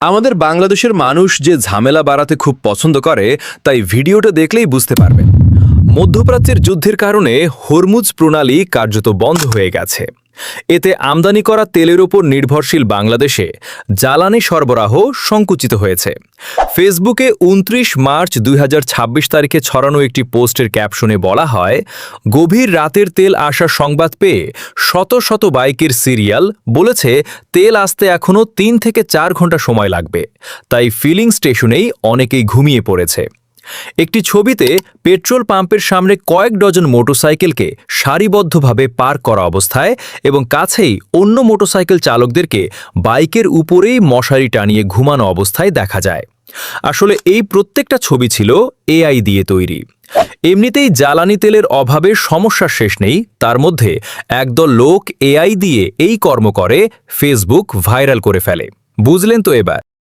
আমাদের বাংলাদেশের মানুষ যে ঝামেলা বাড়াতে খুব পছন্দ করে তাই ভিডিওটা দেখলেই বুঝতে পারবেন। মধ্যপ্রাচ্যের যুদ্ধের কারণে হরমুজ প্রণালী কার্যত বন্ধ হয়ে গেছে। এতে আমদানি করা তেলের ওপর নির্ভরশীল বাংলাদেশে জ্বালানি সরবরাহ সংকুচিত হয়েছে। ফেসবুকে ২৯ মার্চ ২০২৬ তারিখে ছড়ানো একটি পোস্টের ক্যাপশনে বলা হয়, গভীর রাতের তেল আসার সংবাদ পেয়ে শত শত বাইকের সিরিয়াল বলেছে তেল আসতে এখনও ৩ থেকে ৪ ঘন্টা সময় লাগবে, তাই ফিলিং স্টেশনেই অনেকেই ঘুমিয়ে পড়েছে। একটি ছবিতে পেট্রোল পাম্পের সামনে কয়েক ডজন মোটরসাইকেলকে সারিবদ্ধভাবে পার্ক করা অবস্থায় এবং কাছেই অন্য মোটরসাইকেল চালকদেরকে বাইকের উপরেই মশারি টানিয়ে ঘুমানো অবস্থায় দেখা যায়। আসলে এই প্রত্যেকটা ছবি ছিল এআই দিয়ে তৈরি। এমনিতেই জ্বালানি তেলের অভাবে সমস্যার শেষ নেই, তার মধ্যে একদল লোক এআই দিয়ে এই কর্ম করে ফেসবুক ভাইরাল করে ফেলে। বুঝলেন তো এবার?